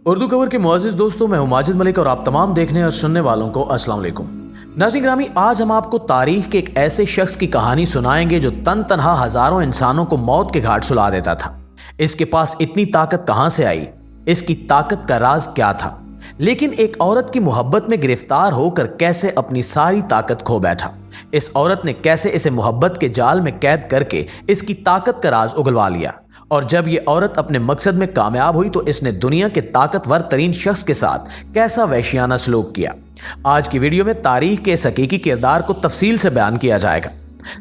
اردو کور کے معزز دوستوں، میں ہوں ماجد ملک اور آپ تمام دیکھنے اور سننے والوں کو السلام علیکم۔ ناظرین گرامی، آج ہم آپ کو تاریخ کے ایک ایسے شخص کی کہانی سنائیں گے جو تنہا ہزاروں انسانوں کو موت کے گھاٹ سلا دیتا تھا۔ اس کے پاس اتنی طاقت کہاں سے آئی؟ اس کی طاقت کا راز کیا تھا؟ لیکن ایک عورت کی محبت میں گرفتار ہو کر کیسے اپنی ساری طاقت کھو بیٹھا؟ اس عورت نے کیسے اسے محبت کے جال میں قید کر کے اس کی طاقت کا راز اگلوا لیا؟ اور جب یہ عورت اپنے مقصد میں کامیاب ہوئی تو اس نے دنیا کے طاقتور ترین شخص کے ساتھ کیسا وحشیانہ سلوک کیا؟ آج کی ویڈیو میں تاریخ کے اس حقیقی کردار کو تفصیل سے بیان کیا جائے گا،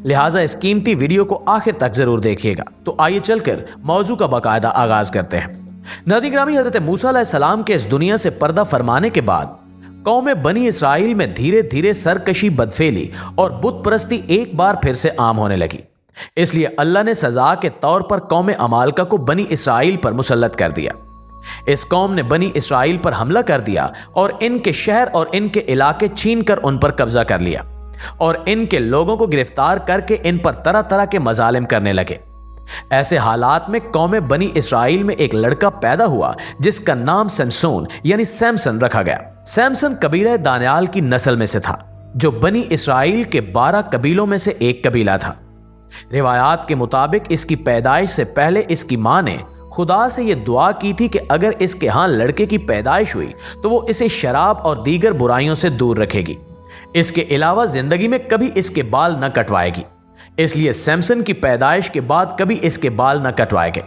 لہٰذا اس قیمتی ویڈیو کو آخر تک ضرور دیکھیے گا۔ تو آئیے چل کر موضوع کا باقاعدہ آغاز کرتے ہیں۔ ناظرین گرامی، حضرت موسیٰ علیہ السلام کے اس دنیا سے پردہ فرمانے کے بعد قوم بنی اسرائیل میں دھیرے دھیرے سرکشی، بدفعلی اور بت پرستی ایک بار پھر سے عام ہونے لگی۔ اس لیے اللہ نے سزا کے طور پر قوم عمالقہ کو بنی اسرائیل پر مسلط کر دیا۔ اس قوم نے بنی اسرائیل پر حملہ کر دیا اور ان کے شہر اور ان کے علاقے چھین کر ان پر قبضہ کر لیا اور ان کے لوگوں کو گرفتار کر کے ان پر طرح طرح کے مظالم کرنے لگے۔ ایسے حالات میں قوم بنی اسرائیل میں ایک لڑکا پیدا ہوا جس کا نام سمسون یعنی سیمسن رکھا گیا۔ سیمسن قبیلہ دانیال کی نسل میں سے تھا، جو بنی اسرائیل کے 12 قبیلوں میں سے ایک قبیلہ تھا۔ روایات کے مطابق اس کی پیدائش سے پہلے اس کی ماں نے خدا سے یہ دعا کی تھی کہ اگر اس کے ہاں لڑکے کی پیدائش ہوئی تو وہ اسے شراب اور دیگر برائیوں سے دور رکھے گی، اس کے علاوہ زندگی میں کبھی اس کے بال نہ کٹوائے گی۔ اس لیے سیمسن کی پیدائش کے بعد کبھی اس کے بال نہ کٹوائے گئے۔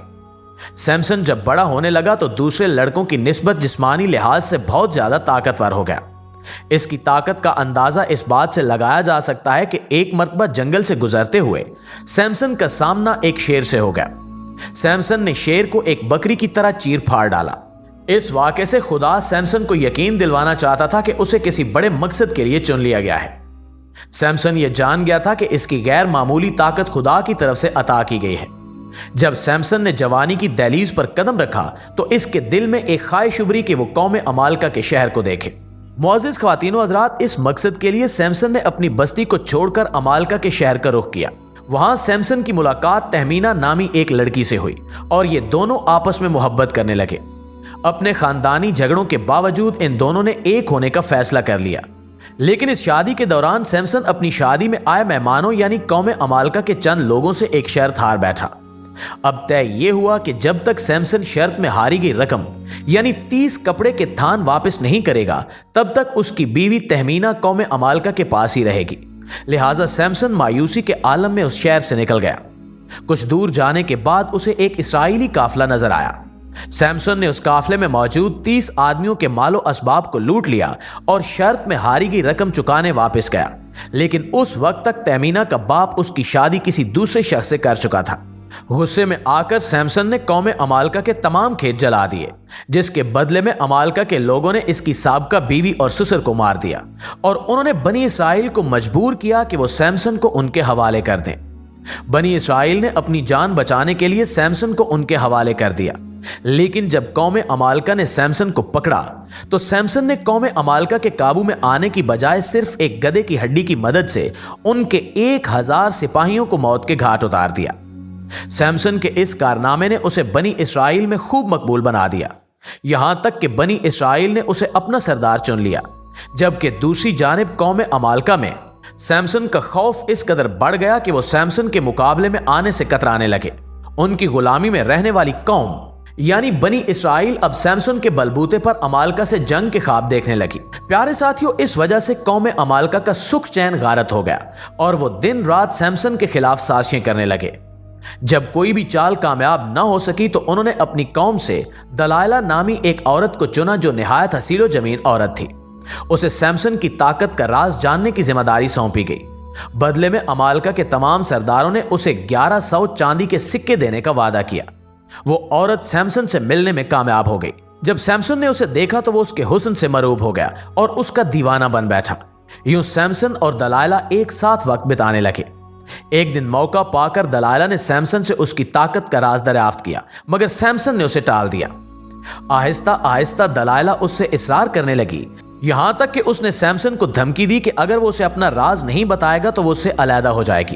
سیمسن جب بڑا ہونے لگا تو دوسرے لڑکوں کی نسبت جسمانی لحاظ سے بہت زیادہ طاقتور ہو گیا۔ اس کی طاقت کا اندازہ اس بات سے لگایا جا سکتا ہے کہ ایک مرتبہ جنگل سے گزرتے ہوئے سیمسن کا سامنا ایک شیر سے ہو گیا۔ سیمسن نے شیر کو ایک بکری کی طرح چیر پھاڑ ڈالا۔ اس واقعے سے خدا سیمسن کو یقین دلوانا چاہتا تھا کہ اسے کسی بڑے مقصد کے لیے چن لیا گیا ہے۔ سیمسن یہ جان گیا تھا کہ اس کی غیر معمولی طاقت خدا کی طرف سے عطا کی گئی ہے۔ جب سیمسن نے جوانی کی دہلیز پر قدم رکھا تو اس کے دل میں ایک خواہش ابھری کہ وہ قوم عمالقہ کے شہر کو دیکھے۔ معزز خواتین و حضرات، اس مقصد کے لیے سیمسن نے اپنی بستی کو چھوڑ کر عمالقہ کے شہر کا رخ کیا۔ وہاں سیمسن کی ملاقات تہمینہ نامی ایک لڑکی سے ہوئی اور یہ دونوں آپس میں محبت کرنے لگے۔ اپنے خاندانی جھگڑوں کے باوجود ان دونوں نے ایک ہونے کا فیصلہ کر لیا، لیکن اس شادی کے دوران سیمسن اپنی شادی میں آئے مہمانوں یعنی قوم عمالقہ کے چند لوگوں سے ایک شرط ہار بیٹھا۔ اب طے یہ ہوا کہ جب تک سیمسن شرط میں ہاری گئی رقم یعنی 30 کپڑے کے تھان واپس نہیں کرے گا، تب تک اس کی بیوی تہمینہ قوم عمالقہ کے پاس ہی رہے گی۔ لہٰذا سیمسن مایوسی کے عالم میں اس شہر سے نکل گیا۔ کچھ دور جانے کے بعد اسے ایک اسرائیلی قافلہ نظر آیا۔ سیمسن نے اس قافلے میں موجود 30 آدمیوں کے مال و اسباب کو لوٹ لیا اور شرط میں ہاری گئی رقم چکانے واپس گیا، لیکن اس وقت تک تہمینہ کا باپ اس کی شادی کسی دوسرے شخص سے کر چکا تھا۔ غصے میں آ کر سیمسن نے قوم عمالقہ کے تمام کھیت جلا دیے، جس کے بدلے میں عمالقہ کے لوگوں نے اس کی سابقہ بیوی اور سسر کو مار دیا اور انہوں نے بنی اسرائیل کو مجبور کیا کہ وہ سیمسن کو ان کے حوالے کر دیں۔ بنی اسرائیل نے اپنی جان بچانے کے لیے سیمسن کو ان کے حوالے کر دیا، لیکن جب قوم عمالقہ نے سیمسن کو پکڑا تو سیمسن نے قوم عمالقہ کے قابو میں آنے کی بجائے صرف ایک گدھے کی ہڈی کی مدد سے ان کے 1000 سپاہیوں کو موت کے گھاٹ اتار دیا۔ سیمسن کے اس کارنامے نے اسے بنی اسرائیل میں خوب مقبول بنا دیا، یہاں تک کہ بنی اسرائیل نے اسے اپنا سردار چن لیا، جبکہ دوسری جانب قوم عمالقہ میں سیمسن کا خوف اس قدر بڑھ گیا کہ وہ سیمسن کے مقابلے میں آنے سے کترانے لگے۔ ان کی غلامی میں رہنے والی قوم یعنی بنی اسرائیل اب سیمسن کے بلبوتے پر عمالقہ سے جنگ کے خواب دیکھنے لگی۔ پیارے ساتھیوں، اس وجہ سے قوم عمالقہ کا سکھ چین غارت ہو گیا اور وہ دن رات سیمسن کے خلاف سازشیں کرنے لگے۔ جب کوئی بھی چال کامیاب نہ ہو سکی تو انہوں نے اپنی قوم سے دلائلہ نامی ایک عورت کو چنا جو نہایت حسین و جمیل عورت تھی۔ اسے سیمسن کی طاقت کا راز جاننے کی ذمہ داری سونپی گئی۔ بدلے میں عمالقہ کے تمام سرداروں نے اسے 1100 چاندی کے سکے دینے کا وعدہ کیا۔ وہ عورت سیمسن سے ملنے میں کامیاب ہو گئی۔ جب سیمسن نے اسے دیکھا تو وہ اس کے حسن سے مروب ہو گیا اور اس کا دیوانہ بن بیٹھا۔ یوں سیمسن اور دلائلہ ایک ساتھ وقت بتانے لگے۔ ایک دن موقع پا کر دلائلہ نے سیمسن سے اس کی طاقت کا راز دریافت کیا، مگر سیمسن نے اسے ٹال دیا۔ آہستہ آہستہ دلائلہ اس سے اصرار کرنے لگی، یہاں تک کہ اس نے سیمسن کو دھمکی دی کہ اگر وہ اسے اپنا راز نہیں بتائے گا تو وہ اس سے علیحدہ ہو جائے گی۔